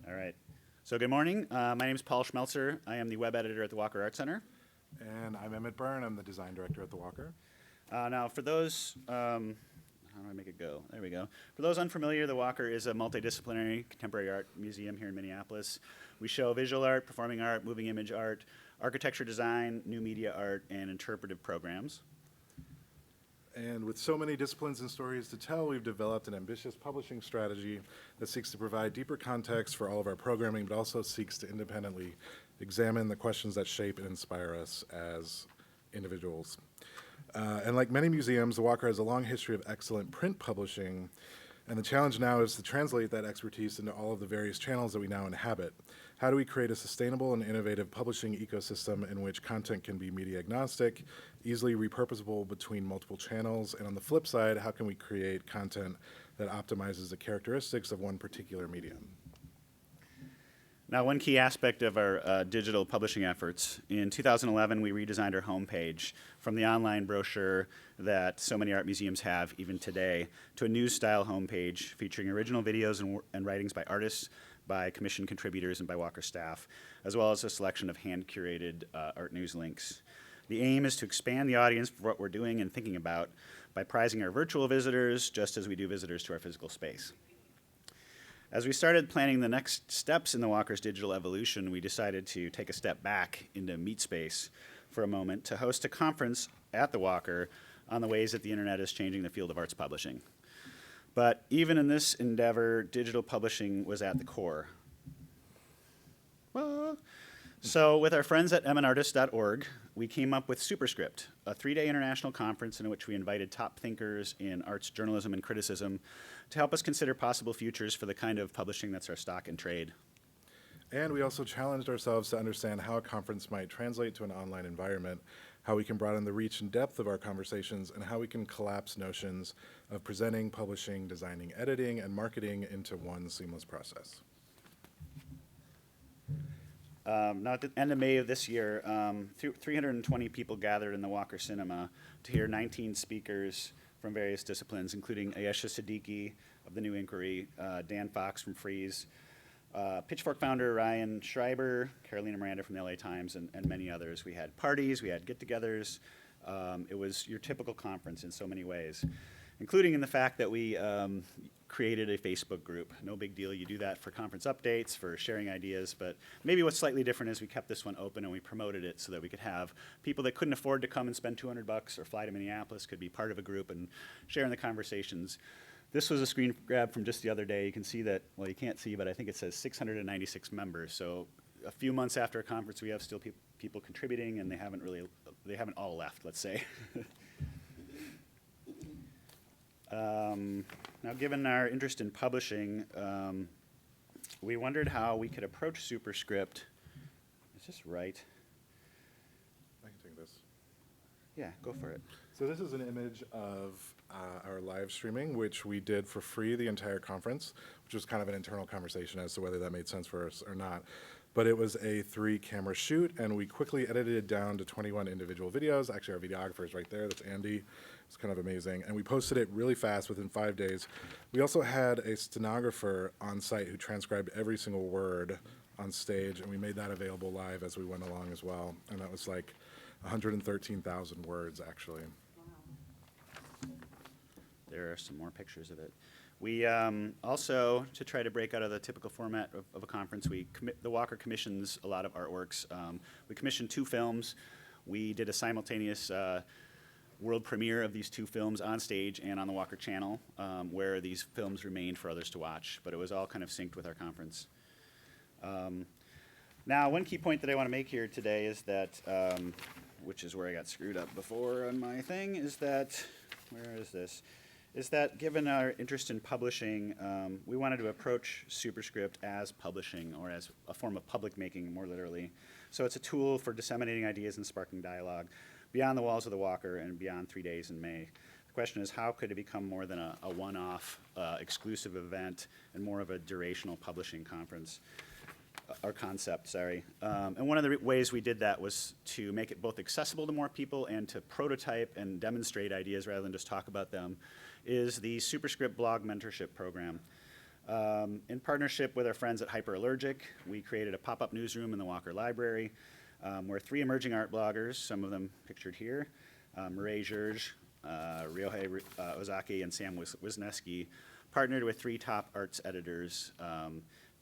All right. So good morning. My name is Paul Schmelzer. I am the web editor at the Walker Art Center. And I'm Emmet Byrne. I'm the design director at the Walker. Now, for those, how do I make it go? There we go. For those unfamiliar, the Walker is a multidisciplinary contemporary art museum here in Minneapolis. We show visual art, performing art, moving image art, architecture design, new media art, and interpretive programs. And with so many disciplines and stories to tell, we've developed an ambitious publishing strategy that seeks to provide deeper context for all of our programming, but also seeks to independently examine the questions that shape and inspire us as individuals. And like many museums, the Walker has a long history of excellent print publishing, and the challenge now is to translate that expertise into all of the various channels that we now inhabit. How do we create a sustainable and innovative publishing ecosystem in which content can be media agnostic, easily repurposable between multiple channels, and on the flip side, how can we create content that optimizes the characteristics of one particular medium? Now, one key aspect of our digital publishing efforts, in 2011, we redesigned our homepage from the online brochure that so many art museums have even today to a news-style homepage featuring original videos and writings by artists, by commissioned contributors, and by Walker staff, as well as a selection of hand-curated art news links. The aim is to expand the audience for what we're doing and thinking about by prizing our virtual visitors just as we do visitors to our physical space. As we started planning the next steps in the Walker's digital evolution, we decided to take a step back into meat space for a moment to host a conference at the Walker on the ways that the internet is changing the field of arts publishing. But even in this endeavor, digital publishing was at the core. So with our friends at emmetartist.org, we came up with Superscript, a 3-day international conference in which we invited top thinkers in arts journalism and criticism to help us consider possible futures for the kind of publishing that's our stock in trade. And we also challenged ourselves to understand how a conference might translate to an online environment, how we can broaden the reach and depth of our conversations, and how we can collapse notions of presenting, publishing, designing, editing, and marketing into one seamless process. Now, at the end of May of this year, 320 people gathered in the Walker Cinema to hear 19 speakers from various disciplines, including Ayesha Siddiqui of The New Inquiry, Dan Fox from Freeze, Pitchfork founder Ryan Schreiber, Carolina Miranda from the LA Times, and many others. We had parties, we had get-togethers. It was your typical conference in so many ways, including in the fact that we created a Facebook group. No big deal. You do that for conference updates, for sharing ideas, but maybe what's slightly different is we kept this one open and we promoted it so that we could have people that couldn't afford to come and spend $200 or fly to Minneapolis could be part of a group and share in the conversations. This was a screen grab from just the other day. You can see that, well, you can't see, but I think it says 696 members. So a few months after a conference, we have still people contributing, and they haven't all left, let's say. Now, given our interest in publishing, we wondered how we could approach Superscript. Is this right? I can take this. Yeah, go for it. So this is an image of our live streaming, which we did for free the entire conference, which was kind of an internal conversation as to whether that made sense for us or not. But it was a 3-camera shoot, and we quickly edited it down to 21 individual videos. Actually, our videographer is right there. That's Andy. It's kind of amazing. And we posted it really fast within 5 days. We also had a stenographer on site who transcribed every single word on stage, and we made that available live as we went along as well. And that was like 113,000 words, actually. There are some more pictures of it. We also, to try to break out of the typical format of a conference, the Walker commissions a lot of artworks. We commissioned 2 films. We did a simultaneous world premiere of these 2 films on stage and on the Walker channel, where these films remained for others to watch, but it was all kind of synced with our conference. Now, one key point that I want to make here today is that, which is where I got screwed up before on my thing, is that, where is this? Is that given our interest in publishing, we wanted to approach Superscript as publishing, or as a form of public making, more literally. So it's a tool for disseminating ideas and sparking dialogue beyond the walls of the Walker and beyond 3 days in May. The question is, how could it become more than a one-off exclusive event and more of a durational publishing conference? Or concept, sorry. And one of the ways we did that was to make it both accessible to more people and to prototype and demonstrate ideas rather than just talk about them, is the Superscript blog mentorship program. In partnership with our friends at Hyperallergic, we created a pop-up newsroom in the Walker Library where 3 emerging art bloggers, some of them pictured here, Mireille George, Ryohei Ozaki, and Sam Wisniewski, partnered with 3 top arts editors,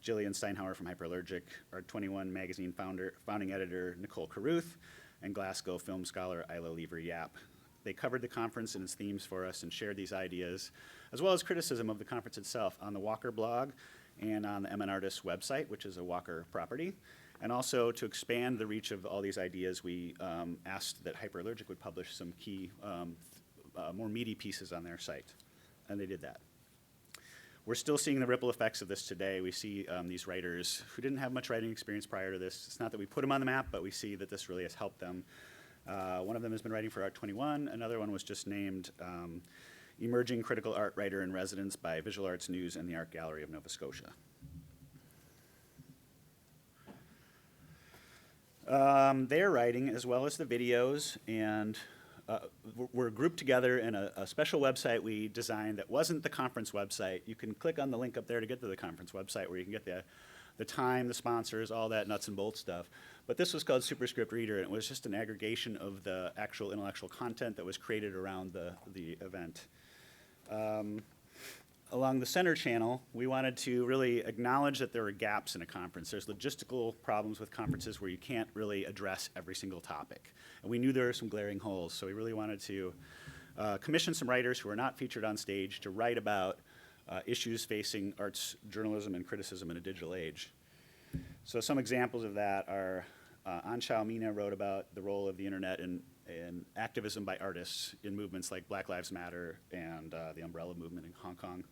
Jillian Steinhauer from Hyperallergic, Art21 magazine founding editor Nicole Carruth, and Glasgow film scholar Isla Lever-Yap. They covered the conference and its themes for us and shared these ideas, as well as criticism of the conference itself on the Walker blog and on the Emmet Artists website, which is a Walker property. And also to expand the reach of all these ideas, we asked that Hyperallergic would publish some key, more meaty pieces on their site, and they did that. We're still seeing the ripple effects of this today. We see these writers who didn't have much writing experience prior to this. It's not that we put them on the map, but we see that this really has helped them. One of them has been writing for Art21. Another one was just named Emerging Critical Art Writer in Residence by Visual Arts News and the Art Gallery of Nova Scotia. Their writing, as well as the videos, and were grouped together in a special website we designed that wasn't the conference website. You can click on the link up there to get to the conference website where you can get the time, the sponsors, all that nuts and bolts stuff. But this was called Superscript Reader, and it was just an aggregation of the actual intellectual content that was created around the event. Along the center channel, we wanted to really acknowledge that there were gaps in a conference. There's logistical problems with conferences where you can't really address every single topic. And we knew there were some glaring holes, so we really wanted to commission some writers who are not featured on stage to write about issues facing arts journalism and criticism in a digital age. So some examples of that are Anshao Mina wrote about the role of the internet in activism by artists in movements like Black Lives Matter and the Umbrella Movement in Hong Kong.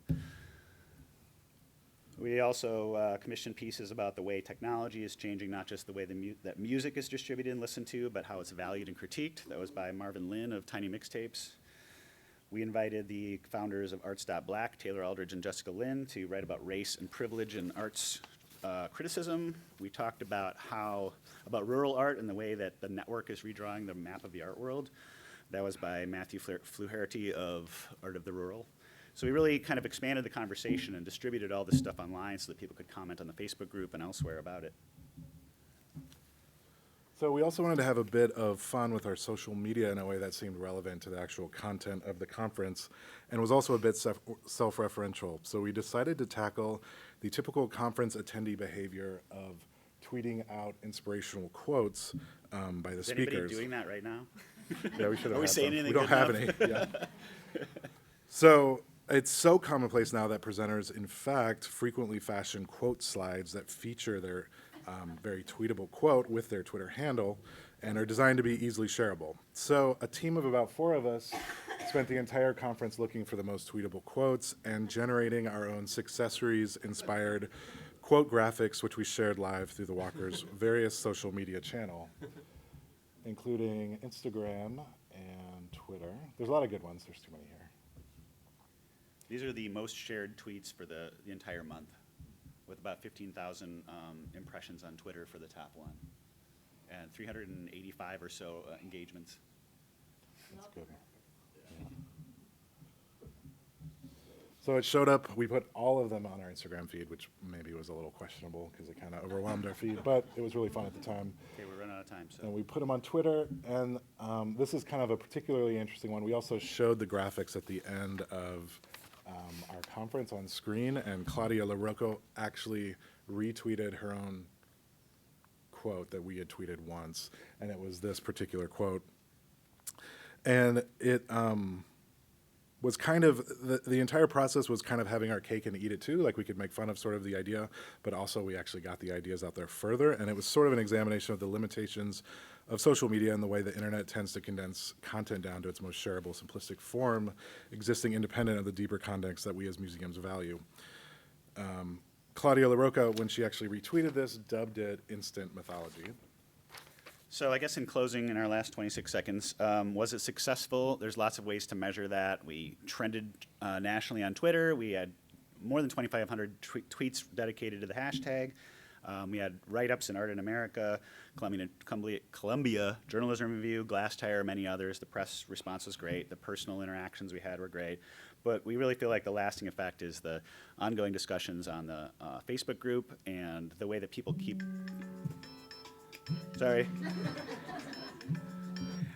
We also commissioned pieces about the way technology is changing not just the way that music is distributed and listened to, but how it's valued and critiqued. That was by Marvin Lin of Tiny Mixtapes. We invited the founders of Arts.Black, Taylor Aldridge and Jessica Lin, to write about race and privilege in arts criticism. We talked about rural art and the way that the network is redrawing the map of the art world. That was by Matthew Fluharty of Art of the Rural. So we really kind of expanded the conversation and distributed all this stuff online so that people could comment on the Facebook group and elsewhere about it. So we also wanted to have a bit of fun with our social media in a way that seemed relevant to the actual content of the conference and was also a bit self-referential. So we decided to tackle the typical conference attendee behavior of tweeting out inspirational quotes by the speakers. Is anybody doing that right now? Yeah, we should have. Are we saying anything We don't good have enough? any. Yeah. So it's so commonplace now that presenters, in fact, frequently fashion quote slides that feature their very tweetable quote with their Twitter handle and are designed to be easily shareable. So a team of about 4 of us spent the entire conference looking for the most tweetable quotes and generating our own Successories-inspired quote graphics, which we shared live through the Walker's various social media channel, including Instagram and Twitter. There's a lot of good ones. There's too many here. These are the most shared tweets for the entire month, with about 15,000 impressions on Twitter for the top one, and 385 or so engagements. That's good. Yeah. So it showed up, we put all of them on our Instagram feed, which maybe was a little questionable because it kind of overwhelmed our feed, but it was really fun at the time. Okay, we're running out of time. So. And we put them on Twitter, and this is kind of a particularly interesting one. We also showed the graphics at the end of our conference on screen, and Claudia LaRocco actually retweeted her own quote that we had tweeted once, and it was this particular quote. And it was kind of, the entire process was kind of having our cake and eat it too, like we could make fun of sort of the idea, but also we actually got the ideas out there further, and it was sort of an examination of the limitations of social media and the way the internet tends to condense content down to its most shareable, simplistic form, existing independent of the deeper context that we as museums value. Claudia LaRocca, when she actually retweeted this, dubbed it instant mythology. So I guess in closing, in our last 26 seconds, was it successful? There's lots of ways to measure that. We trended nationally on Twitter. We had more than 2,500 tweets dedicated to the hashtag. We had write-ups in Art in America, Columbia Journalism Review, Glass Tire, many others. The press response was great. The personal interactions we had were great. But we really feel like the lasting effect is the ongoing discussions on the Facebook group and the way that people keep. Sorry.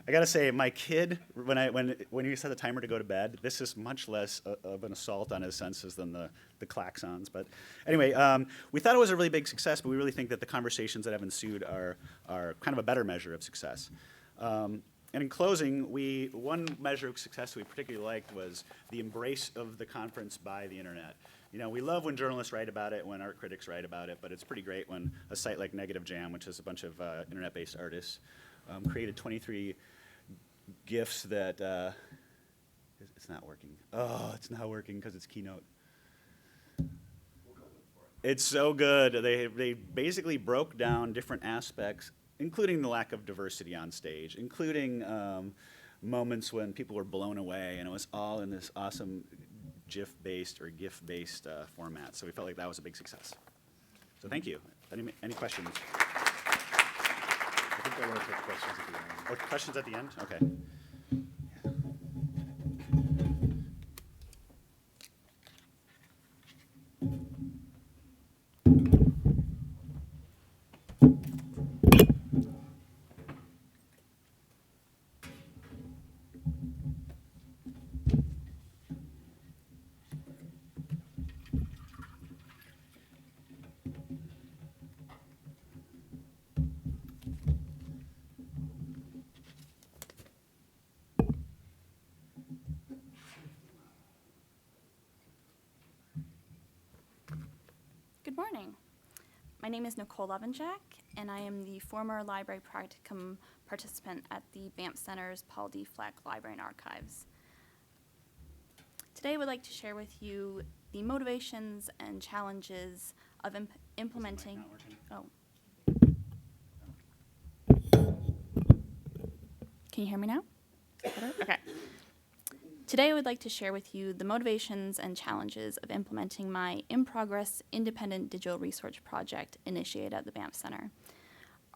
I gotta say, my kid, when you set the timer to go to bed, this is much less of an assault on his senses than the klaxons. But anyway, we thought it was a really big success, but we really think that the conversations that have ensued are kind of a better measure of success. And in closing, one measure of success that we particularly liked was the embrace of the conference by the internet. You know, we love when journalists write about it, when art critics write about it, but it's pretty great when a site like Negative Jam, which is a bunch of internet-based artists, created 23 GIFs that, it's not working. Oh, it's not working because it's Keynote. It's so good. They basically broke down different aspects, including the lack of diversity on stage, including moments when people were blown away, and it was all in this awesome GIF-based or GIF-based format. So we felt like that was a big success. So thank you. Any questions? I think I want to take questions at the end. Oh, questions at the end? Okay. Good morning. My name is Nicole Lovenjak, and I am the former library practicum participant at the Banff Center's Paul D. Fleck Library and Archives. Today I would like to share with you the motivations and challenges of implementing. Can you hear me now? Is that better? Okay. Today I would like to share with you the motivations and challenges of implementing my in-progress independent digital research project initiated at the Banff Center.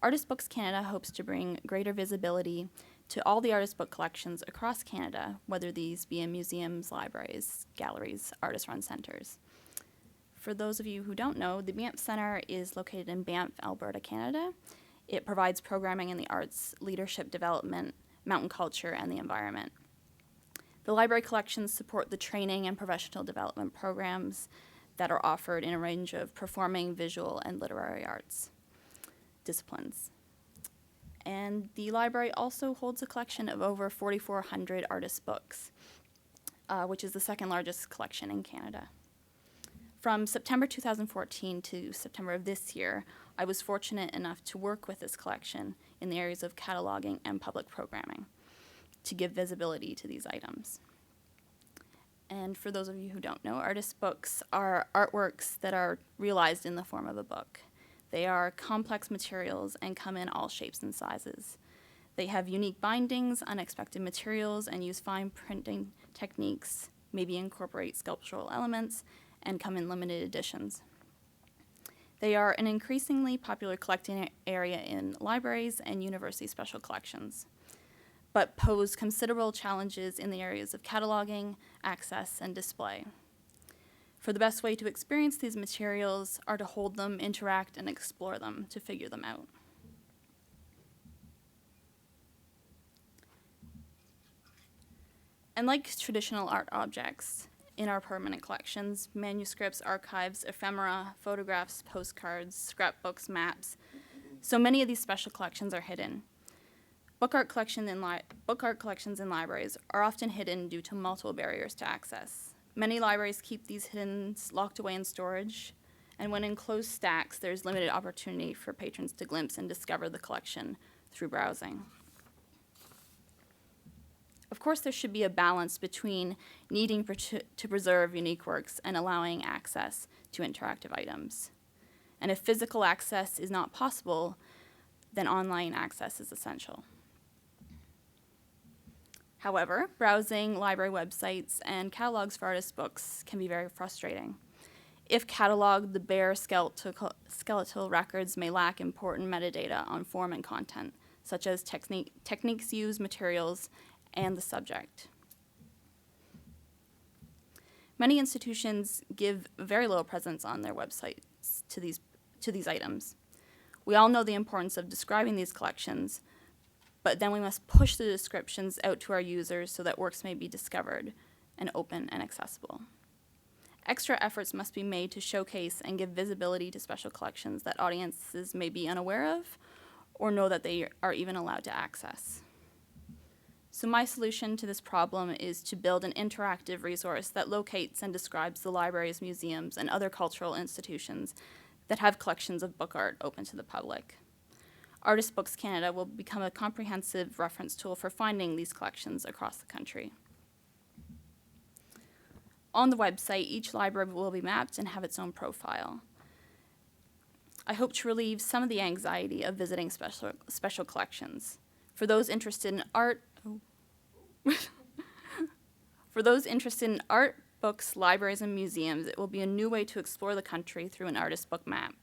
Artist Books Canada hopes to bring greater visibility to all the artist book collections across Canada, whether these be in museums, libraries, galleries, artist-run centers. For those of you who don't know, the Banff Center is located in Banff, Alberta, Canada. It provides programming in the arts, leadership development, mountain culture, and the environment. The library collections support the training and professional development programs that are offered in a range of performing, visual, and literary arts disciplines. And the library also holds a collection of over 4,400 artist books, which is the second largest collection in Canada. From September 2014 to September of this year, I was fortunate enough to work with this collection in the areas of cataloging and public programming to give visibility to these items. And for those of you who don't know, artist books are artworks that are realized in the form of a book. They are complex materials and come in all shapes and sizes. They have unique bindings, unexpected materials, and use fine printing techniques, maybe incorporate sculptural elements, and come in limited editions. They are an increasingly popular collecting area in libraries and university special collections, but pose considerable challenges in the areas of cataloging, access, and display. For the best way to experience these materials are to hold them, interact, and explore them to figure them out. And like traditional art objects in our permanent collections, manuscripts, archives, ephemera, photographs, postcards, scrapbooks, maps, so many of these special collections are hidden. Book art collections in libraries are often hidden due to multiple barriers to access. Many libraries keep these hidden locked away in storage, and when in closed stacks, there's limited opportunity for patrons to glimpse and discover the collection through browsing. Of course, there should be a balance between needing to preserve unique works and allowing access to interactive items. And if physical access is not possible, then online access is essential. However, browsing library websites and catalogs for artist books can be very frustrating. If cataloged, the bare skeletal records may lack important metadata on form and content, such as techniques used, materials, and the subject. Many institutions give very little presence on their websites to these items. We all know the importance of describing these collections, but then we must push the descriptions out to our users so that works may be discovered and open and accessible. Extra efforts must be made to showcase and give visibility to special collections that audiences may be unaware of or know that they are even allowed to access. So my solution to this problem is to build an interactive resource that locates and describes the libraries, museums, and other cultural institutions that have collections of book art open to the public. Artist Books Canada will become a comprehensive reference tool for finding these collections across the country. On the website, each library will be mapped and have its own profile. I hope to relieve some of the anxiety of visiting special collections. For those interested in art, books, libraries, and museums, it will be a new way to explore the country through an artist book map.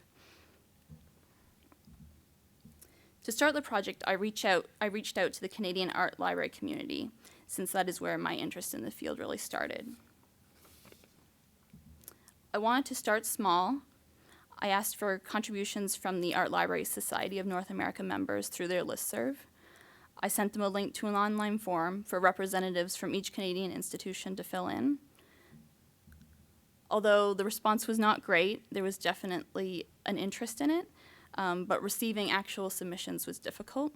To start the project, I reached out to the Canadian art library community, since that is where my interest in the field really started. I wanted to start small. I asked for contributions from the Art Library Society of North America members through their listserv. I sent them a link to an online form for representatives from each Canadian institution to fill in. Although the response was not great, there was definitely an interest in it, but receiving actual submissions was difficult.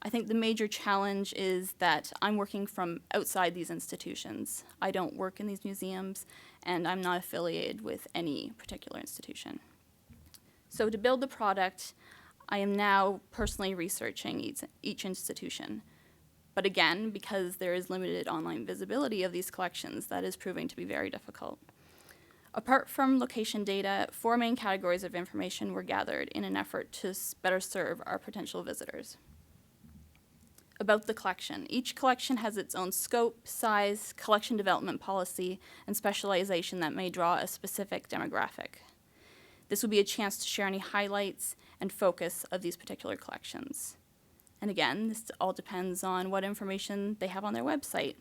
I think the major challenge is that I'm working from outside these institutions. I don't work in these museums, and I'm not affiliated with any particular institution. So to build the product, I am now personally researching each institution. But again, because there is limited online visibility of these collections, that is proving to be very difficult. Apart from location data, 4 main categories of information were gathered in an effort to better serve our potential visitors. About the collection. Each collection has its own scope, size, collection development policy, and specialization that may draw a specific demographic. This will be a chance to share any highlights and focus of these particular collections. And again, this all depends on what information they have on their website.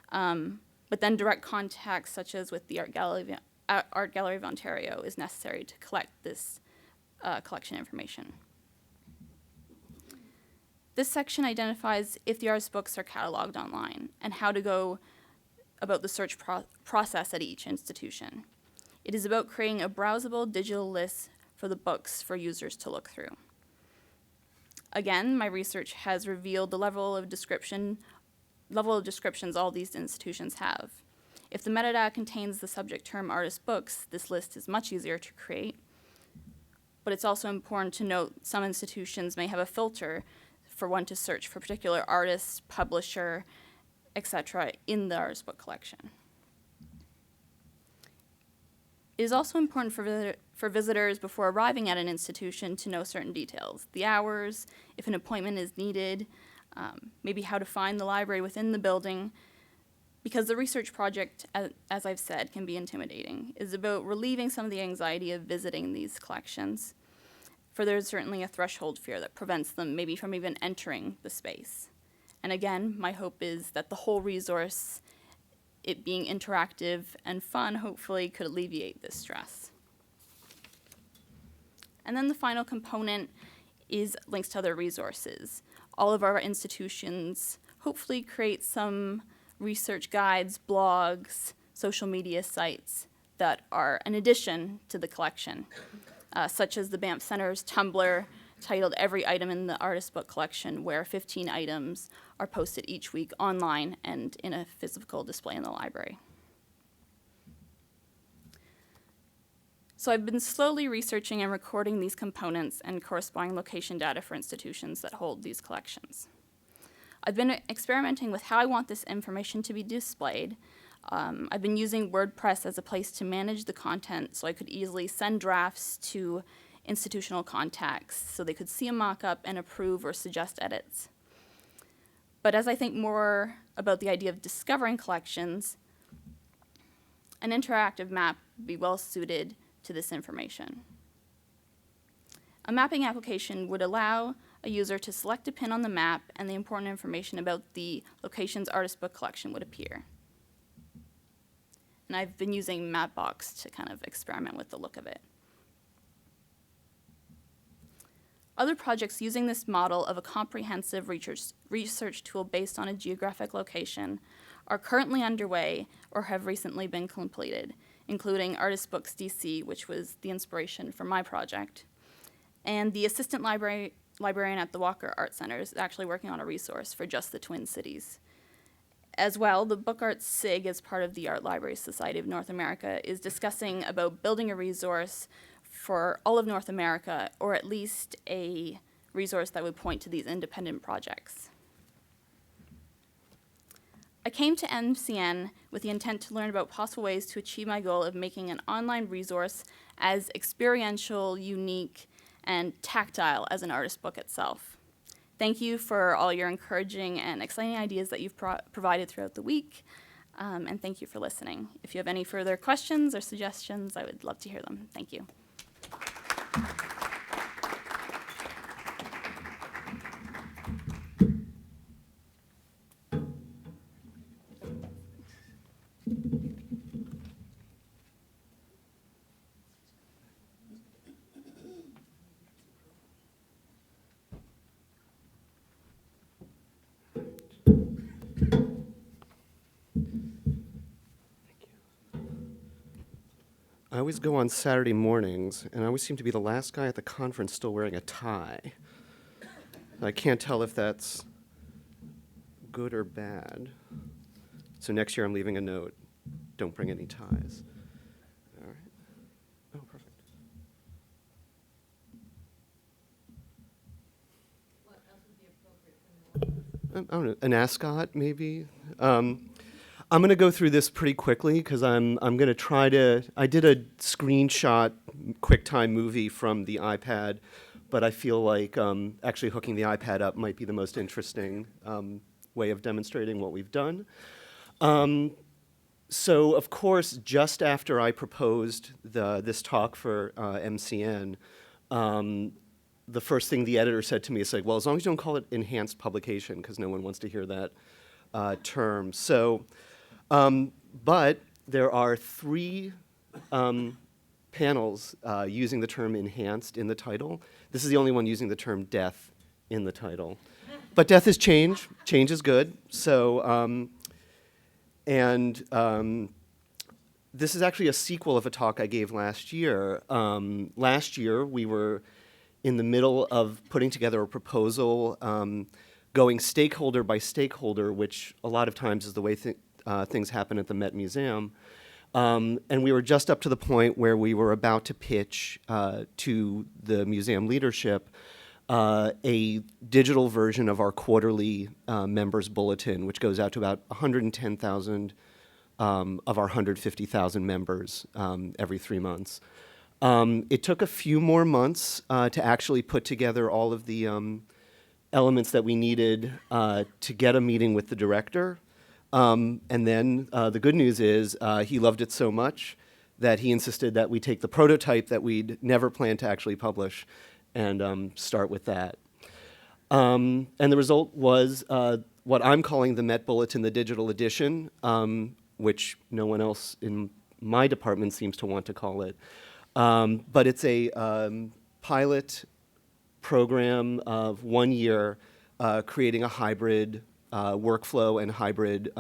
But then direct contact, such as with the Art Gallery of Ontario, is necessary to collect this collection information. This section identifies if the artist's books are cataloged online and how to go about the search process at each institution. It is about creating a browsable digital list for the books for users to look through. Again, my research has revealed the level of descriptions all these institutions have. If the metadata contains the subject term artist books, this list is much easier to create. But it's also important to note some institutions may have a filter for one to search for particular artist, publisher, etc. in the artist book collection. It is also important for visitors before arriving at an institution to know certain details, the hours, if an appointment is needed, maybe how to find the library within the building, because the research project, as I've said, can be intimidating. It's about relieving some of the anxiety of visiting these collections, for there's certainly a threshold fear that prevents them maybe from even entering the space. And again, my hope is that the whole resource, it being interactive and fun, hopefully could alleviate this stress. And then the final component is links to other resources. All of our institutions hopefully create some research guides, blogs, social media sites that are an addition to the collection, such as the Banff Center's Tumblr titled Every Item in the Artist Book Collection, where 15 items are posted each week online and in a physical display in the library. So I've been slowly researching and recording these components and corresponding location data for institutions that hold these collections. I've been experimenting with how I want this information to be displayed. I've been using WordPress as a place to manage the content so I could easily send drafts to institutional contacts so they could see a mock-up and approve or suggest edits. But as I think more about the idea of discovering collections, an interactive map would be well suited to this information. A mapping application would allow a user to select a pin on the map, and the important information about the location's artist book collection would appear. and I've been using Mapbox to kind of experiment with the look of it. Other projects using this model of a comprehensive research tool based on a geographic location are currently underway or have recently been completed, including Artist Books DC, which was the inspiration for my project. And the assistant librarian at the Walker Art Center is actually working on a resource for just the Twin Cities. As well, the Book Arts SIG, as part of the Art Library Society of North America, is discussing about building a resource for all of North America, or at least a resource that would point to these independent projects. I came to MCN with the intent to learn about possible ways to achieve my goal of making an online resource as experiential, unique, and tactile as an artist book itself. Thank you for all your encouraging and exciting ideas that you've provided throughout the week, and thank you for listening. If you have any further questions or suggestions, I would love to hear them. Thank you. I always go on Saturday mornings, and I always seem to be the last guy at the conference still wearing a tie. I can't tell if that's good or bad. So next year I'm leaving a note. Don't bring any ties. All right. Oh, perfect. What else would be appropriate for I don't know, an ascot, maybe? I'm going to go through this pretty quickly because I'm going to try to. I did a screenshot QuickTime movie from the iPad, but I feel like actually hooking the iPad up might be the most interesting way of demonstrating what we've done. So, of course, just after I proposed this talk for MCN, the first thing the editor said to me is like, well, as long as you don't call it enhanced publication, because no one wants to hear that term. So. But there are 3 panels using the term enhanced in the title. This is the only one using the term death in the title. But death is change. Change is good. So, this is actually a sequel of a talk I gave last year. Last year, we were in the middle of putting together a proposal going stakeholder by stakeholder, which a lot of times is the way things happen at the Met Museum. And we were just up to the point where we were about to pitch to the museum leadership a digital version of our quarterly members bulletin, which goes out to about 110,000 of our 150,000 members every 3 months. It took a few more months to actually put together all of the elements that we needed to get a meeting with the director. And then the good news is he loved it so much that he insisted that we take the prototype that we'd never planned to actually publish and start with that. And the result was what I'm calling the Met Bulletin, the digital edition, which no one else in my department seems to want to call it. But it's a pilot program of 1 year creating a hybrid workflow and hybrid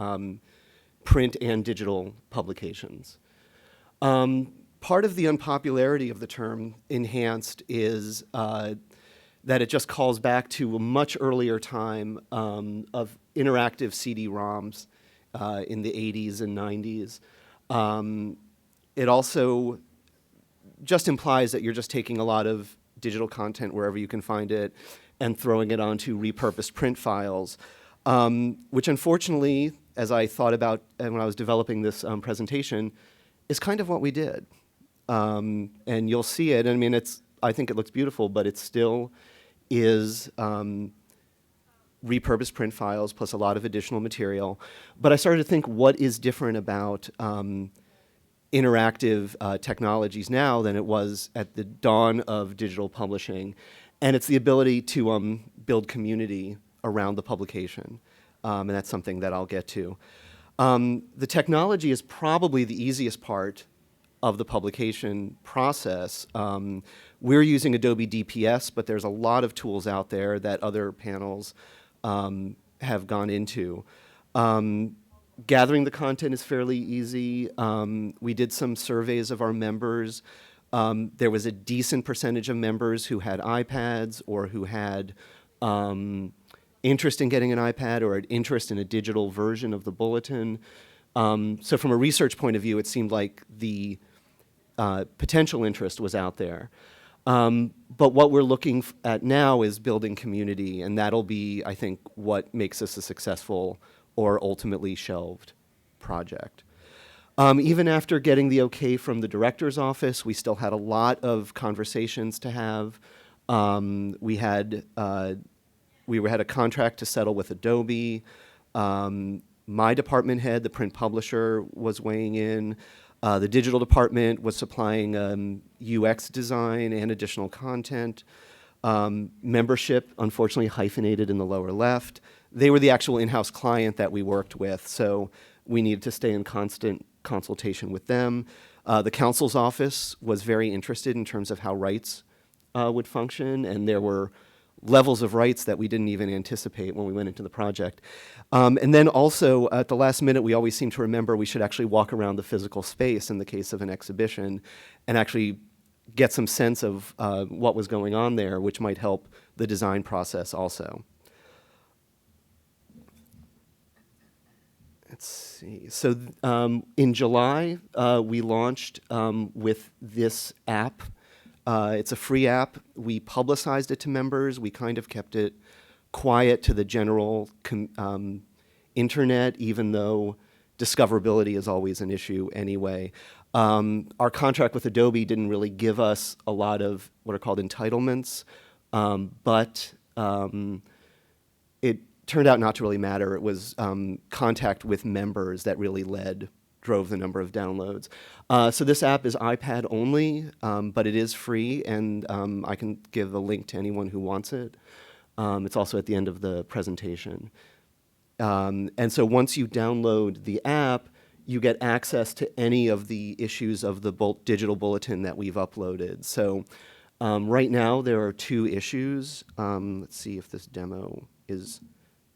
print and digital publications. Part of the unpopularity of the term enhanced is that it just calls back to a much earlier time of interactive CD-ROMs in the 80s and 90s. It also just implies that you're just taking a lot of digital content wherever you can find it and throwing it onto repurposed print files. Which unfortunately, as I thought about when I was developing this presentation, is kind of what we did. And you'll see it. I mean, I think it looks beautiful, but it still is repurposed print files plus a lot of additional material. But I started to think, what is different about interactive technologies now than it was at the dawn of digital publishing? And it's the ability to build community around the publication, and that's something that I'll get to. The technology is probably the easiest part of the publication process. We're using Adobe DPS, but there's a lot of tools out there that other panels have gone into. Gathering the content is fairly easy. We did some surveys of our members. There was a decent percentage of members who had iPads or who had interest in getting an iPad or an interest in a digital version of the bulletin. So from a research point of view, it seemed like the potential interest was out there. But what we're looking at now is building community, and that'll be, I think, what makes this a successful or ultimately shelved project. Even after getting the okay from the director's office, we still had a lot of conversations to have. We had a contract to settle with Adobe. My department head, the print publisher, was weighing in. The digital department was supplying UX design and additional content. Membership, unfortunately, hyphenated in the lower left. They were the actual in-house client that we worked with, so we needed to stay in constant consultation with them. The council's office was very interested in terms of how rights would function, and there were levels of rights that we didn't even anticipate when we went into the project. And then also, at the last minute, we always seem to remember we should actually walk around the physical space in the case of an exhibition and actually get some sense of what was going on there, which might help the design process also. Let's see. So in July, we launched with this app. It's a free app. We publicized it to members. We kind of kept it quiet to the general internet, even though discoverability is always an issue anyway. Our contract with Adobe didn't really give us a lot of what are called entitlements, but it turned out not to really matter. It was contact with members that really drove the number of downloads. So this app is iPad only, but it is free, and I can give a link to anyone who wants it. It's also at the end of the presentation. And so once you download the app, you get access to any of the issues of the digital bulletin that we've uploaded. So right now there are 2 issues. Let's see if this demo is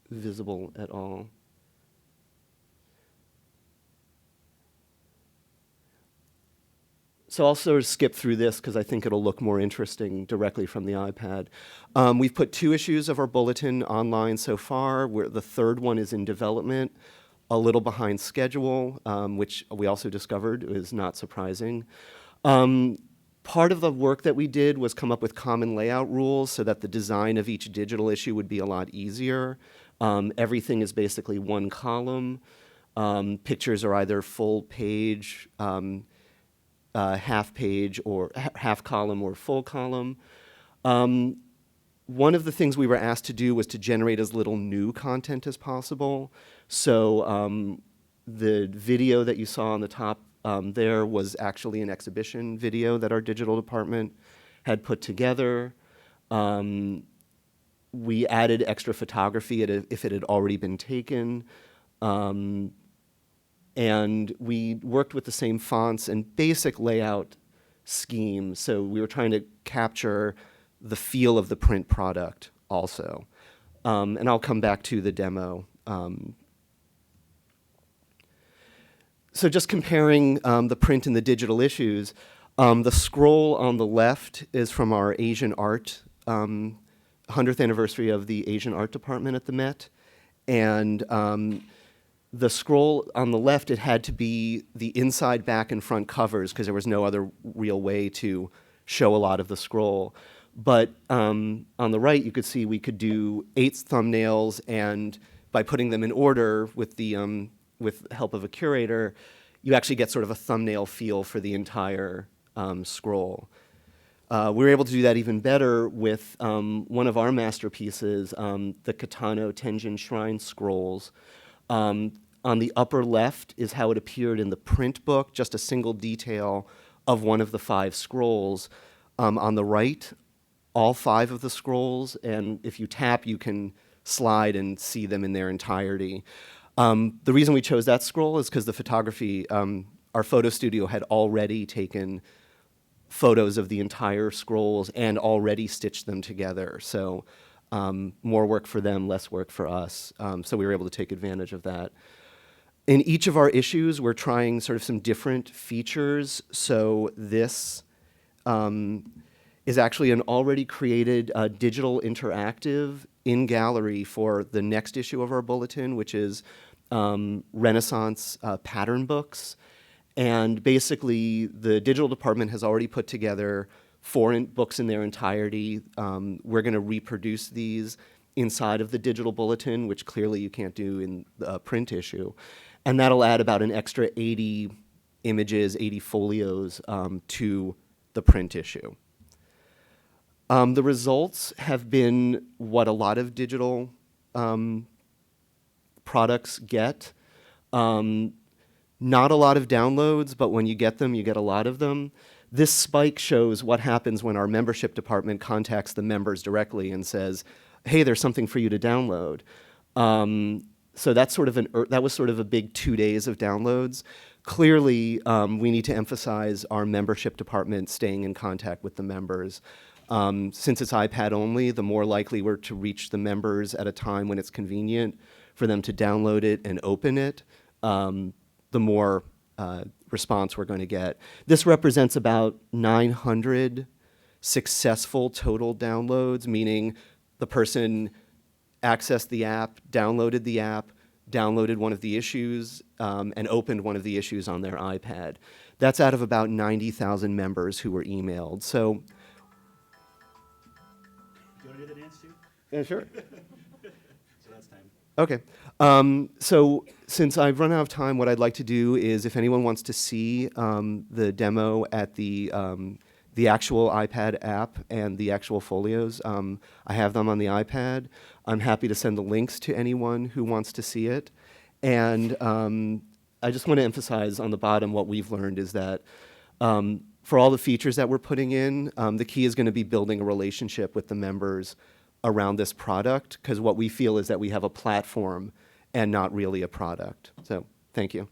visible at all. So I'll sort of skip through this because I think it'll look more interesting directly from the iPad. We've put 2 issues of our bulletin online so far. The 3rd one is in development, a little behind schedule, which we also discovered is not surprising. Part of the work that we did was come up with common layout rules so that the design of each digital issue would be a lot easier. Everything is basically one column. Pictures are either full page, half page, or half column or full column. One of the things we were asked to do was to generate as little new content as possible. So the video that you saw on the top there was actually an exhibition video that our digital department had put together. We added extra photography if it had already been taken. And we worked with the same fonts and basic layout scheme. So we were trying to capture the feel of the print product also. And I'll come back to the demo. So just comparing the print and the digital issues, the scroll on the left is from our Asian art 100th anniversary of the Asian Art Department at the Met. And the scroll on the left, it had to be the inside, back, and front covers because there was no other real way to show a lot of the scroll. But on the right, you could see we could do 8 thumbnails, and by putting them in order with the help of a curator, you actually get sort of a thumbnail feel for the entire scroll. We were able to do that even better with one of our masterpieces, the Kitano Tenjin Shrine Scrolls. On the upper left is how it appeared in the print book, just a single detail of one of the 5 scrolls. On the right, all 5 of the scrolls, and if you tap, you can slide and see them in their entirety. The reason we chose that scroll is because the photography, our photo studio had already taken photos of the entire scrolls and already stitched them together. So more work for them, less work for us. So we were able to take advantage of that. In each of our issues, we're trying sort of some different features. So this is actually an already created digital interactive in gallery for the next issue of our bulletin, which is Renaissance pattern books. And basically, the digital department has already put together 4 books in their entirety. We're going to reproduce these inside of the digital bulletin, which clearly you can't do in the print issue. And that'll add about an extra 80 images, 80 folios to the print issue. The results have been what a lot of digital products get. Not a lot of downloads, but when you get them, you get a lot of them. This spike shows what happens when our membership department contacts the members directly and says, hey, there's something for you to download. So that's sort of that was sort of a big 2 days of downloads. Clearly, we need to emphasize our membership department staying in contact with the members. Since it's iPad only, the more likely we're to reach the members at a time when it's convenient for them to download it and open it, the more response we're going to get. This represents about 900 successful total downloads, meaning the person accessed the app, downloaded one of the issues, and opened one of the issues on their iPad. That's out of about 90,000 members who were emailed. So, Do you want to do the dance too? yeah, sure. So that's time. Okay. So since I've run out of time, what I'd like to do is, if anyone wants to see the demo at the actual iPad app and the actual folios, I have them on the iPad. I'm happy to send the links to anyone who wants to see it. And I just want to emphasize on the bottom what we've learned is that for all the features that we're putting in, the key is going to be building a relationship with the members around this product, because what we feel is that we have a platform and not really a product. So thank you.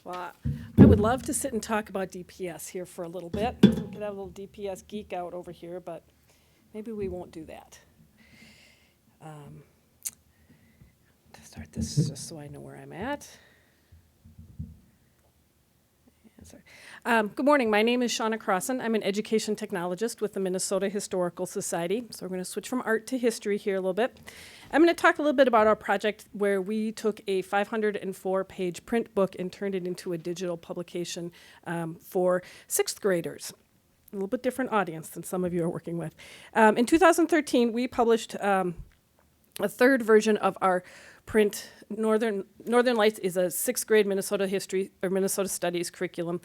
Well, I would love to sit and talk about DPS here for a little bit. We could have a little DPS geek out over here, but maybe we won't do that. To start this, just so I know where I'm at. Yeah, sorry. Good morning. My name is Shawna Crossin. I'm an education technologist with the Minnesota Historical Society. So we're going to switch from art to history here a little bit. I'm going to talk a little bit about our project where we took a 504-page print book and turned it into a digital publication for 6th graders. A little bit different audience than some of you are working with. In 2013, we published a 3rd version of our print. Northern Lights is a 6th grade Minnesota history or Minnesota studies curriculum.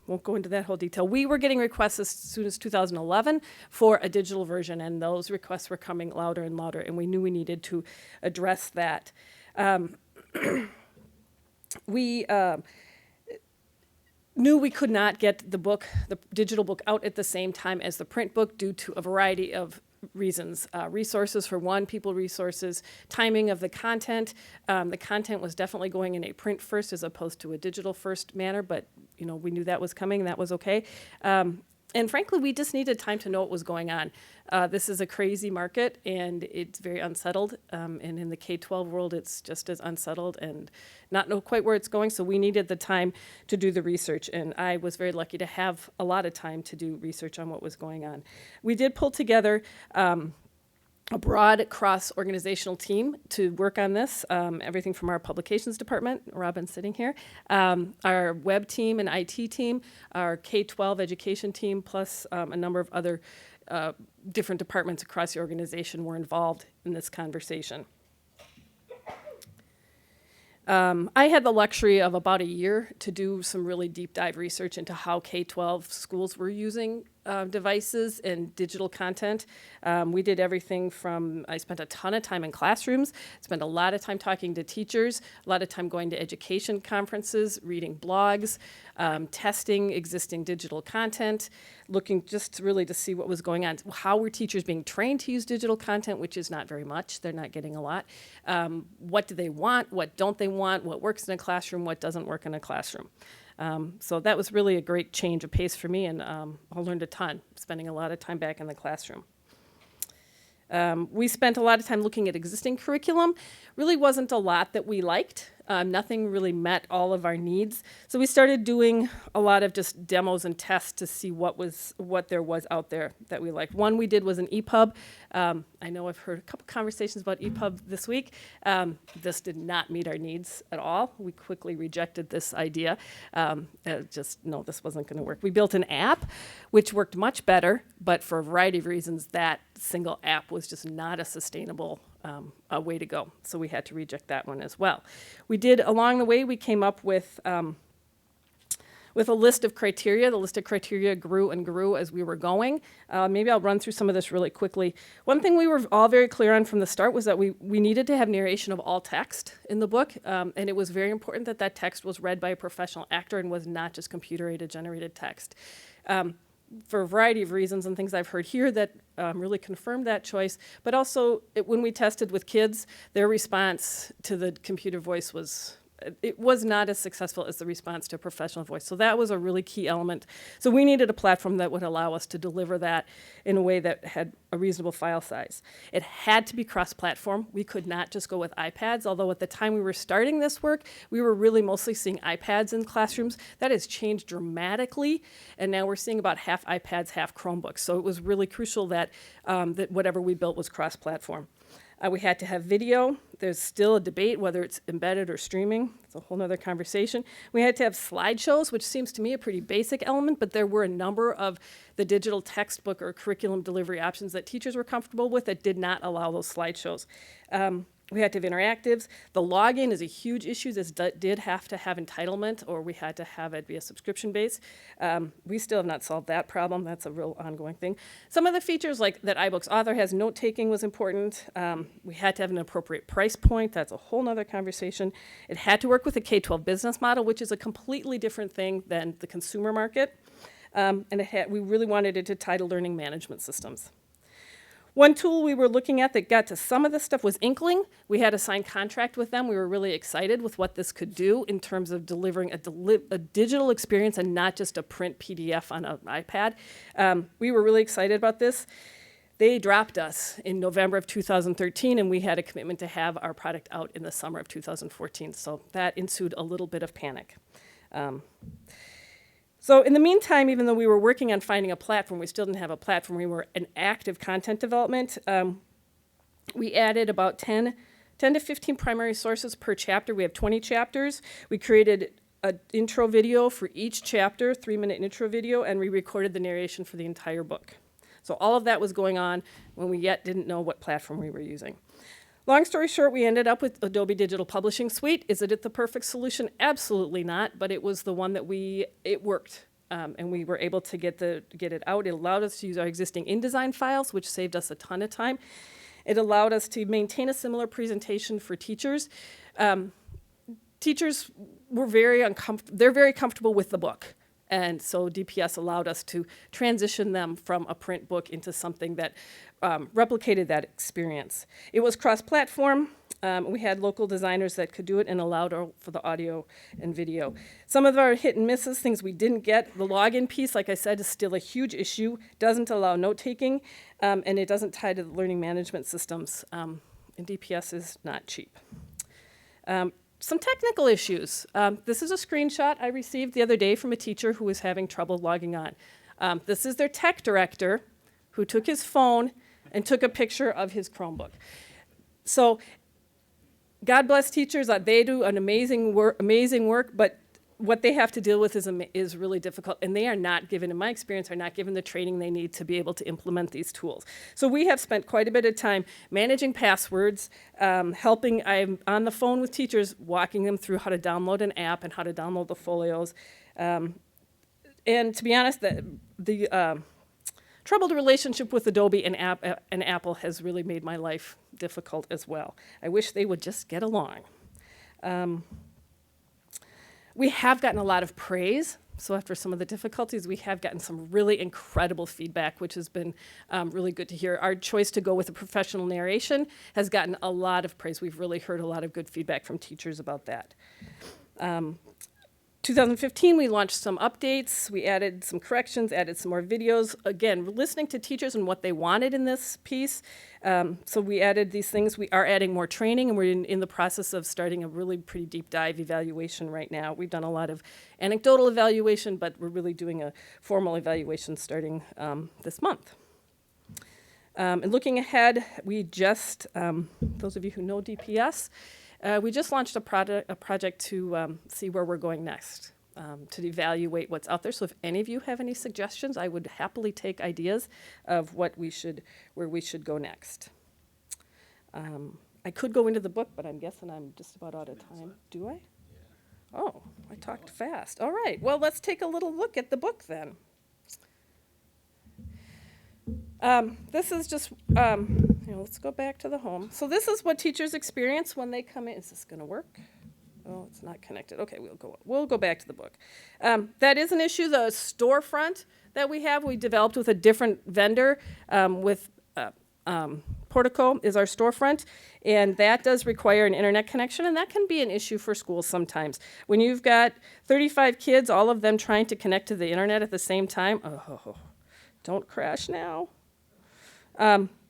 Won't go into that whole detail. We were getting requests as soon as 2011 for a digital version, and those requests were coming louder and louder, and we knew we needed to address that. We knew we could not get the digital book out at the same time as the print book due to a variety of reasons. Resources for one, people resources, timing of the content. The content was definitely going in a print first as opposed to a digital first manner, but we knew that was coming, that was okay. And frankly, we just needed time to know what was going on. This is a crazy market, and it's very unsettled. And in the K-12 world, it's just as unsettled and not know quite where it's going. So we needed the time to do the research, and I was very lucky to have a lot of time to do research on what was going on. We did pull together a broad cross-organizational team to work on this, everything from our publications department, Robin sitting here, our web team and IT team, our K-12 education team, plus a number of other different departments across the organization were involved in this conversation. I had the luxury of about a year to do some really deep dive research into how K-12 schools were using devices and digital content. We did everything from, I spent a ton of time in classrooms, spent a lot of time talking to teachers, a lot of time going to education conferences, reading blogs, testing existing digital content, looking just really to see what was going on. How were teachers being trained to use digital content, which is not very much. They're not getting a lot. What do they want? What don't they want? What works in a classroom? What doesn't work in a classroom? So that was really a great change of pace for me, and I learned a ton, spending a lot of time back in the classroom. We spent a lot of time looking at existing curriculum. Really wasn't a lot that we liked. Nothing really met all of our needs. So we started doing a lot of just demos and tests to see what there was out there that we liked. One we did was an EPUB. I know I've heard a couple conversations about EPUB this week. This did not meet our needs at all. We quickly rejected this idea. No, this wasn't going to work. We built an app, which worked much better, but for a variety of reasons, that single app was just not a sustainable a way to go. So we had to reject that one as well. Along the way, we came up with a list of criteria. The list of criteria grew and grew as we were going. Maybe I'll run through some of this really quickly. One thing we were all very clear on from the start was that we needed to have narration of all text in the book, and it was very important that that text was read by a professional actor and was not just computer-aided generated text. For a variety of reasons and things I've heard here that really confirmed that choice, but also when we tested with kids, their response to the computer voice was not as successful as the response to a professional voice. So that was a really key element. So we needed a platform that would allow us to deliver that in a way that had a reasonable file size. It had to be cross-platform. We could not just go with iPads, although at the time we were starting this work, we were really mostly seeing iPads in classrooms. That has changed dramatically, and now we're seeing about half iPads, half Chromebooks. So it was really crucial that whatever we built was cross-platform. We had to have video. There's still a debate whether it's embedded or streaming. It's a whole nother conversation. We had to have slideshows, which seems to me a pretty basic element, but there were a number of the digital textbook or curriculum delivery options that teachers were comfortable with that did not allow those slideshows. We had to have interactives. The login is a huge issue. This did have to have entitlement, or we had to have it be a subscription base. We still have not solved that problem. That's a real ongoing thing. Some of the features, like that iBooks author has note-taking, was important. We had to have an appropriate price point. That's a whole nother conversation. It had to work with a K-12 business model, which is a completely different thing than the consumer market. And we really wanted it to tie to learning management systems. One tool we were looking at that got to some of this stuff was Inkling. We had a signed contract with them. We were really excited with what this could do in terms of delivering a digital experience and not just a print PDF on an iPad. We were really excited about this. They dropped us in November of 2013, and we had a commitment to have our product out in the summer of 2014. So that ensued a little bit of panic. So in the meantime, even though we were working on finding a platform, we still didn't have a platform. We were in active content development. We added about 10 to 15 primary sources per chapter. We have 20 chapters. We created an intro video for each chapter, 3-minute intro video, and we recorded the narration for the entire book. So all of that was going on when we yet didn't know what platform we were using. Long story short, we ended up with Adobe Digital Publishing Suite. Is it the perfect solution? Absolutely not, but it was the one that it worked. And we were able to get it out. It allowed us to use our existing InDesign files, which saved us a ton of time. It allowed us to maintain a similar presentation for teachers. Teachers were they're very comfortable with the book. And so DPS allowed us to transition them from a print book into something that replicated that experience. It was cross-platform. We had local designers that could do it and allowed for the audio and video. Some of our hit and misses, things we didn't get, the login piece, like I said, is still a huge issue, doesn't allow note-taking, and it doesn't tie to the learning management systems, and DPS is not cheap. Some technical issues. This is a screenshot I received the other day from a teacher who was having trouble logging on. This is their tech director who took his phone and took a picture of his Chromebook. So God bless teachers. They do an amazing work, but what they have to deal with is really difficult, and they are not given, in my experience, are not given the training they need to be able to implement these tools. So we have spent quite a bit of time managing passwords, helping. I'm on the phone with teachers, walking them through how to download an app and how to download the folios. And to be honest, the troubled relationship with Adobe and Apple has really made my life difficult as well. I wish they would just get along. We have gotten a lot of praise. So after some of the difficulties, we have gotten some really incredible feedback, which has been really good to hear. Our choice to go with a professional narration has gotten a lot of praise. We've really heard a lot of good feedback from teachers about that. 2015, we launched some updates. We added some corrections, added some more videos. Again, listening to teachers and what they wanted in this piece. So we added these things. We are adding more training, and we're in the process of starting a really pretty deep dive evaluation right now. We've done a lot of anecdotal evaluation, but we're really doing a formal evaluation starting this month. And looking ahead, we just, those of you who know DPS, we just launched a project to see where we're going next, to evaluate what's out there. So if any of you have any suggestions, I would happily take ideas of where we should go next. I could go into the book, but I'm guessing I'm just about out of time. Do I? Oh, I talked fast. All right. Well, let's take a little look at the book then. This is just, let's go back to the home. So this is what teachers experience when they come in. Is this going to work? Oh, it's not connected. Okay, we'll go back to the book. That is an issue. The storefront that we developed with a different vendor with Portico is our storefront, and that does require an internet connection, and that can be an issue for schools sometimes. When you've got 35 kids, all of them trying to connect to the internet at the same time, don't crash now.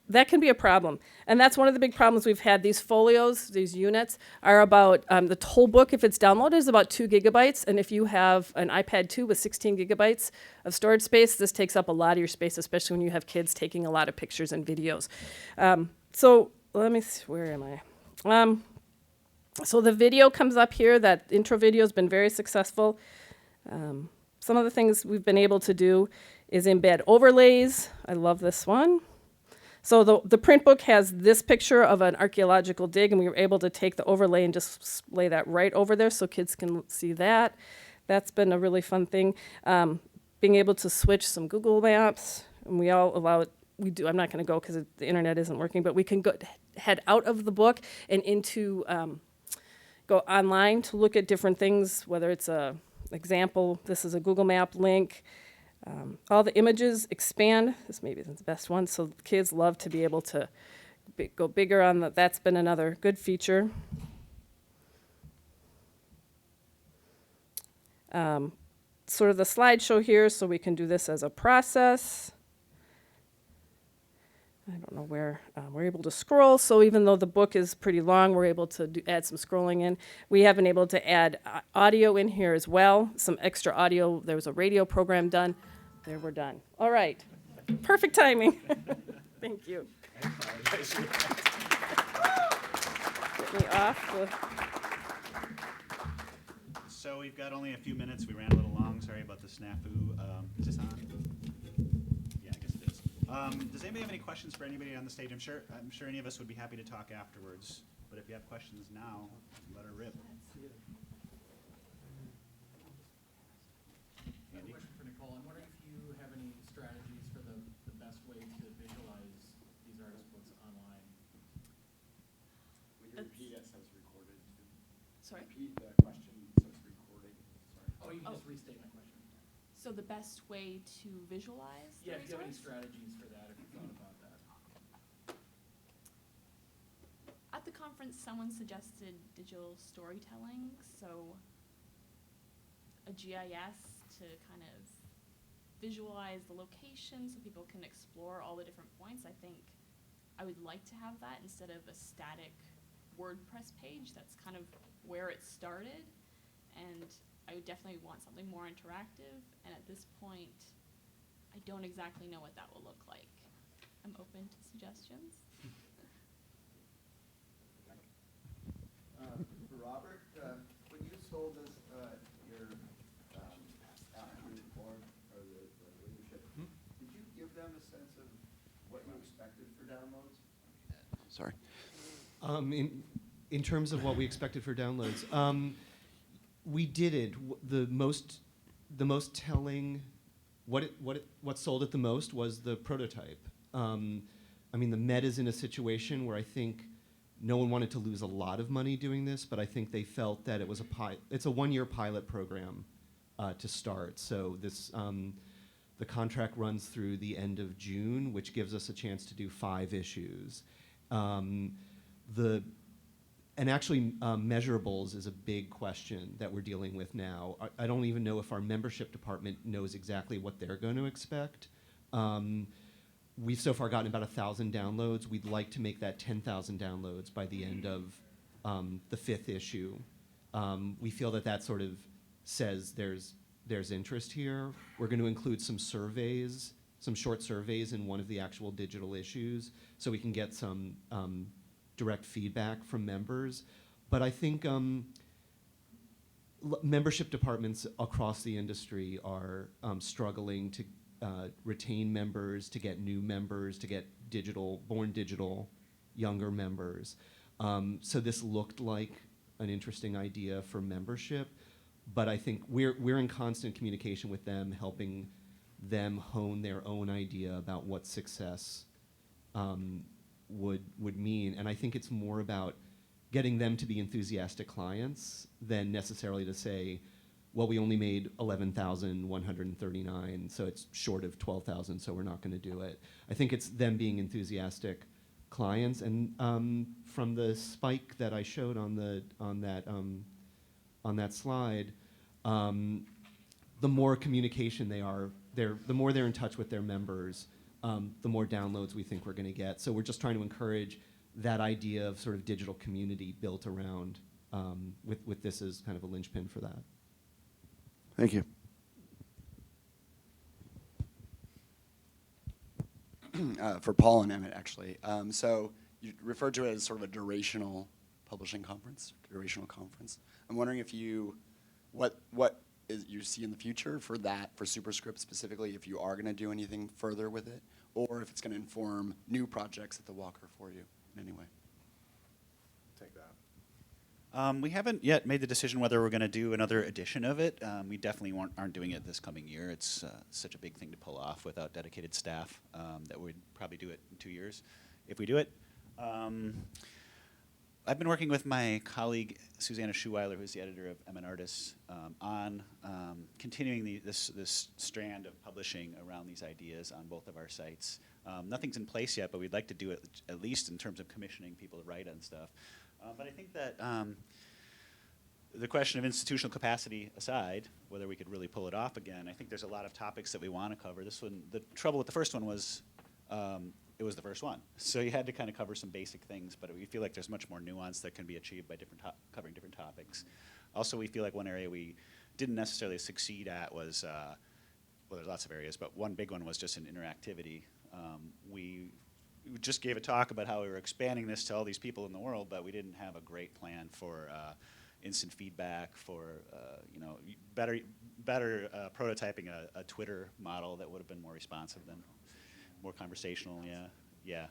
That can be a problem. And that's one of the big problems we've had. These folios, these units, are about, the whole book, if it's downloaded, is about 2 gigabytes. And if you have an iPad 2 with 16 gigabytes of storage space, this takes up a lot of your space, especially when you have kids taking a lot of pictures and videos. So let me see, where am I? So the video comes up here. That intro video has been very successful. Some of the things we've been able to do is embed overlays. I love this one. So the print book has this picture of an archaeological dig, and we were able to take the overlay and just lay that right over there so kids can see that. That's been a really fun thing. Being able to switch some Google Maps, and we all allow it. We do. I'm not going to go because the internet isn't working, but we can head out of the book and into go online to look at different things, whether it's a example. This is a Google Map link. All the images expand. This maybe isn't the best one, so kids love to be able to go bigger on the. That's been another good feature. Sort of the slideshow here, so we can do this as a process. I don't know where we're able to scroll, so even though the book is pretty long, we're able to add some scrolling in. We have been able to add audio in here as well, some extra audio. There was a radio program done. There, we're done. All right. Perfect timing. Thank you. Get me off the... So we've got only a few minutes. We ran a little long. Sorry about the snafu. Is this on? Yeah, I guess it is. Does anybody have any questions for anybody on the stage? I'm sure any of us would be happy to talk afterwards. But if you have questions now, let her rip. I have a question for Nicole. I'm wondering if you have any strategies for the best way to visualize these artist books online. Will you repeat it so it's recorded? Sorry? Repeat the question so it's recorded. Sorry. Oh, you can just restate my question. So the best way to visualize the Yeah, if you have any resource? strategies for that, if you thought about that. At the conference, someone suggested digital storytelling, so a GIS to kind of visualize the location so people can explore all the different points. I think I would like to have that instead of a static WordPress page. That's kind of where it started, and I would definitely want something more interactive, and at this point, I don't exactly know what that will look like. I'm open to suggestions. Robert, when you sold us your downloads? Sorry. In terms of what we expected for downloads, we did it. The most telling, what sold it the most was the prototype. I mean, the Met is in a situation where I think no one wanted to lose a lot of money doing this, but I think they felt that it was it's a one-year pilot program to start. So this, the contract runs through the end of June, which gives us a chance to do 5 issues. And actually, measurables is a big question that we're dealing with now. I don't even know if our membership department knows exactly what they're going to expect. We've so far gotten about 1,000 downloads. We'd like to make that 10,000 downloads by the end of the 5th issue. We feel that sort of says there's interest here. We're going to include some surveys, some short surveys in one of the actual digital issues, so we can get some direct feedback from members. But I think membership departments across the industry are struggling to retain members, to get new members, to get born digital, younger members. So this looked like an interesting idea for membership, but I think we're in constant communication with them, helping them hone their own idea about what success would mean. And I think it's more about getting them to be enthusiastic clients than necessarily to say, well, we only made 11,139, so it's short of 12,000, so we're not going to do it. I think it's them being enthusiastic clients, and from the spike that I showed on that slide, the more communication the more they're in touch with their members, the more downloads we think we're going to get. So we're just trying to encourage that idea of sort of digital community built around with this as kind of a linchpin for that. Thank you. For Paul and Emmett, actually. So you referred to it as sort of a durational publishing conference, durational conference. I'm wondering if what you see in the future for that, for Superscript specifically, if you are going to do anything further with it, or if it's going to inform new projects at the Walker for you in any way. Take that. We haven't yet made the decision whether we're going to do another edition of it. We definitely aren't doing it this coming year. It's such a big thing to pull off without dedicated staff that we'd probably do it in 2 years if we do it. I've been working with my colleague Susanna Schuweiler, who's the editor of Emmet Artists, on continuing this strand of publishing around these ideas on both of our sites. Nothing's in place yet, but we'd like to do it at least in terms of commissioning people to write on stuff. But I think that the question of institutional capacity aside, whether we could really pull it off again, I think there's a lot of topics that we want to cover. This one, the trouble with the first one was it was the first one. So you had to kind of cover some basic things, but we feel like there's much more nuance that can be achieved by covering different topics. Also, we feel like one area we didn't necessarily succeed at was, well, there's lots of areas, but one big one was just in interactivity. We just gave a talk about how we were expanding this to all these people in the world, but we didn't have a great plan for instant feedback, for better prototyping a Twitter model that would have been more responsive than more conversational. Yeah.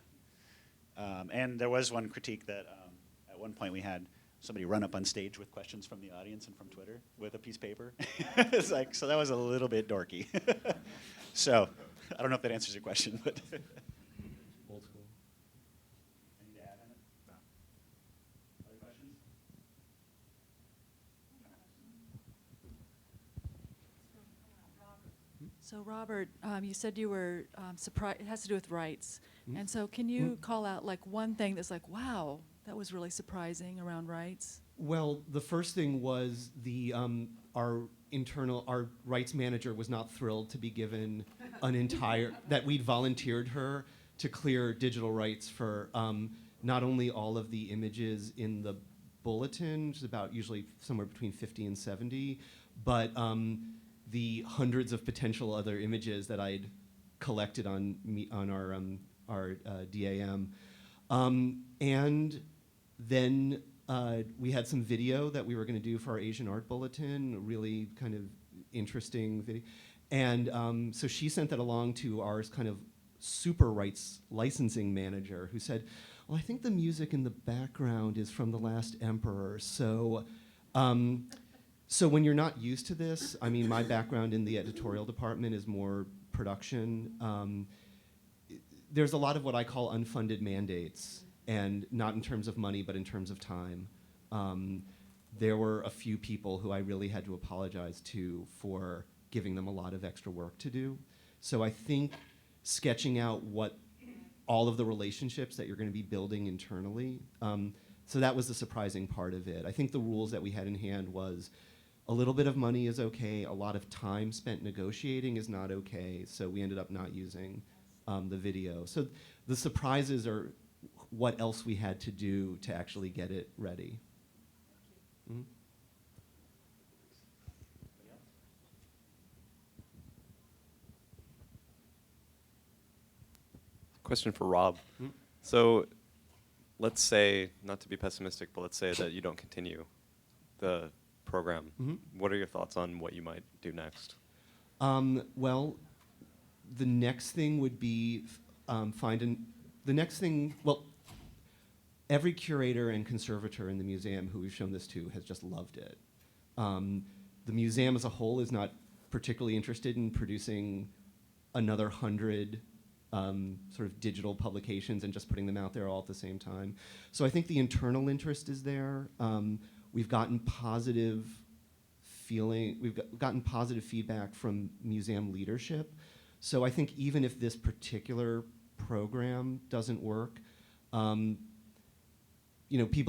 And there was one critique that at one point we had somebody run up on stage with questions from the audience and from Twitter with a piece of paper. It's like, so that was a little bit dorky. So I don't know if that answers your question, but. Old school. Anything to add on it? No. Other questions? So Robert, you said you were surprised, it has to do with rights. And so can you call out like one thing that's like, wow, that was really surprising around rights? Well, the first thing was our rights manager was not thrilled to be given that we'd volunteered her to clear digital rights for not only all of the images in the bulletin, which is about usually somewhere between 50 and 70, but the hundreds of potential other images that I'd collected on our DAM. And then we had some video that we were going to do for our Asian Art Bulletin, a really kind of interesting video. And so she sent that along to our kind of super rights licensing manager who said, well, I think the music in the background is from The Last Emperor. So when you're not used to this, I mean, my background in the editorial department is more production. There's a lot of what I call unfunded mandates, and not in terms of money, but in terms of time. There were a few people who I really had to apologize to for giving them a lot of extra work to do. So I think sketching out what all of the relationships that you're going to be building internally, so that was the surprising part of it. I think the rules that we had in hand was a little bit of money is okay, a lot of time spent negotiating is not okay, so we ended up not using the video. So the surprises are what else we had to do to actually get it ready. Mhm. Question for Rob. So let's say, not to be pessimistic, but let's say that you don't continue the program. What are your thoughts on what you might do next? Well, the next thing would be every curator and conservator in the museum who we've shown this to has just loved it. The museum as a whole is not particularly interested in producing another 100 sort of digital publications and just putting them out there all at the same time. So I think the internal interest is there. We've gotten positive feedback from museum leadership. So I think even if this particular program doesn't work, people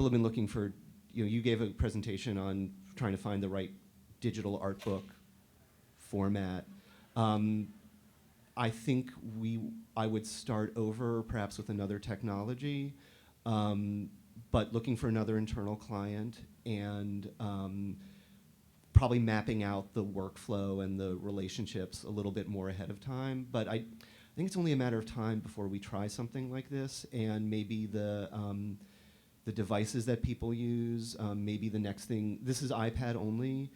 have been looking for, you gave a presentation on trying to find the right digital art book format. I think I would start over perhaps with another technology, but looking for another internal client and probably mapping out the workflow and the relationships a little bit more ahead of time. But I think it's only a matter of time before we try something like this, and maybe the devices that people use, maybe the next thing, this is iPad only.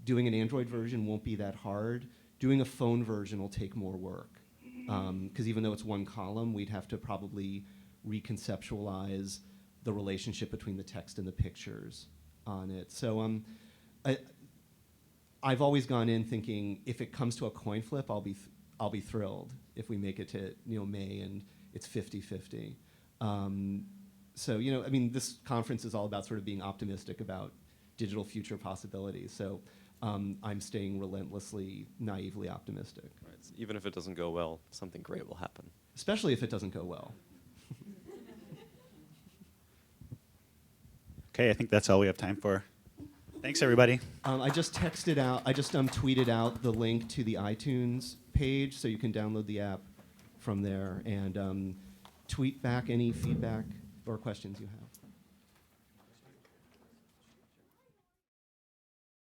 Doing an Android version won't be that hard. Doing a phone version will take more work, because even though it's one column, we'd have to probably reconceptualize the relationship between the text and the pictures on it. So I've always gone in thinking if it comes to a coin flip, I'll be thrilled if we make it to May and it's 50-50. So this conference is all about sort of being optimistic about digital future possibilities. So. I'm staying relentlessly, naively optimistic. Right. So even if it doesn't go well, something great will happen. Especially if it doesn't go well. Okay, I think that's all we have time for. Thanks, everybody. I just tweeted out the link to the iTunes page, so you can download the app from there and tweet back any feedback or questions you have.